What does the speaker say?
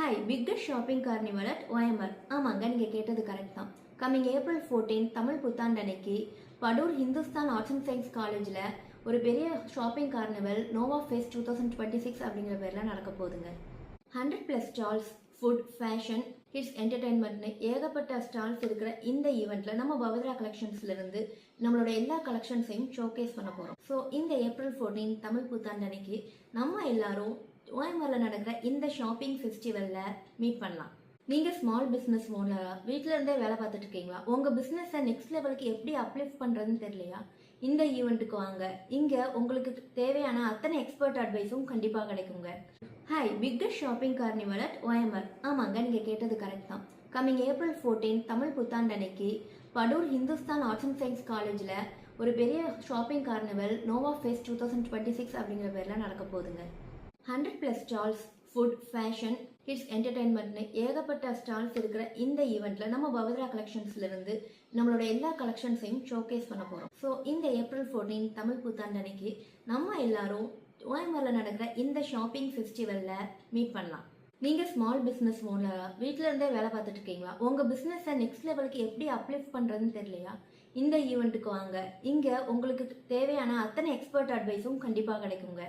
Hi, biggest shopping carnival at OMR. ஆமாங்க, நீங்கள் கேட்டது கரெக்ட் தான். கம்மிங் April 14 தமிழ் புத்தாண்டு அன்னைக்கு Padur Hindustan arts and science காலேஜில் ஒரு பெரிய ஷாப்பிங் கார்னிவல் நோவா ஃபெஸ்ட் 2026 அப்படிங்கிற பேரில் நடக்க போகுதுங்க. 100+ ஸ்டால்ஸ், ஃபுட், ஃபேஷன், கிட்ஸ் என்டர்டைன்மெண்ட்னு ஏகப்பட்ட ஸ்டால்ஸ் இருக்கிற இந்த ஈவெண்ட்டில் நம்ம பவத்ரா கலெக்ஷன்ஸ்லேருந்து நம்மளோட எல்லா கலெக்ஷன்ஸையும் ஷோகேஸ் பண்ண போகிறோம். ஸோ இந்த April 14 தமிழ் புத்தாண்டு அன்னைக்கு நம்ம எல்லாரும் OMRல நடக்கிற இந்த ஷாப்பிங் ஃபெஸ்டிவலில் மீட் பண்ணலாம். நீங்கள் ஸ்மால் பிஸ்னஸ் ஓனரா, வீட்டில் இருந்தே வேலை பார்த்துட்டு இருக்கீங்களா, உங்கள் பிஸ்னஸை நெக்ஸ்ட் லெவலுக்கு எப்படி அப்லிஃப்ட் பண்ணுறதுன்னு தெரியலையா, இந்த ஈவெண்ட்டுக்கு வாங்க. இங்கே உங்களுக்கு தேவையான அத்தனை எக்ஸ்பர்ட் அட்வைஸும் கண்டிப்பாக கிடைக்குங்க. Hi, biggest shopping carnival at OMR. ஆமாங்க, நீங்கள் கேட்டது கரெக்ட் தான். கம்மிங் April 14 தமிழ் புத்தாண்டு அன்னைக்கு Padur Hindustan arts and science காலேஜில் ஒரு பெரிய ஷாப்பிங் கார்னிவல் நோவா ஃபெஸ்ட் 2026 அப்படிங்கிற பேரில் நடக்க போகுதுங்க. 100+ ஸ்டால்ஸ், ஃபுட், ஃபேஷன், கிட்ஸ் என்டர்டைன்மெண்ட்னு ஏகப்பட்ட ஸ்டால்ஸ் இருக்கிற இந்த ஈவெண்ட்டில் நம்ம பவத்ரா கலெக்ஷன்ஸ்லேருந்து நம்மளோட எல்லா கலெக்ஷன்ஸையும் ஷோகேஸ் பண்ண போகிறோம். ஸோ இந்த April 14 தமிழ் புத்தாண்டு அன்னைக்கு நம்ம எல்லாரும் OMRல நடக்கிற இந்த ஷாப்பிங் ஃபெஸ்டிவலில் மீட் பண்ணலாம். நீங்கள் ஸ்மால் பிஸ்னஸ் ஓனரா, வீட்டில் இருந்தே வேலை பார்த்துட்டு இருக்கீங்களா, உங்கள் பிஸ்னஸை நெக்ஸ்ட் லெவலுக்கு எப்படி அப்லிஃப்ட் பண்ணுறதுன்னு தெரியலையா, இந்த ஈவெண்ட்டுக்கு வாங்க. இங்கே உங்களுக்கு தேவையான அத்தனை எக்ஸ்பர்ட் அட்வைஸும் கண்டிப்பாக கிடைக்குங்க.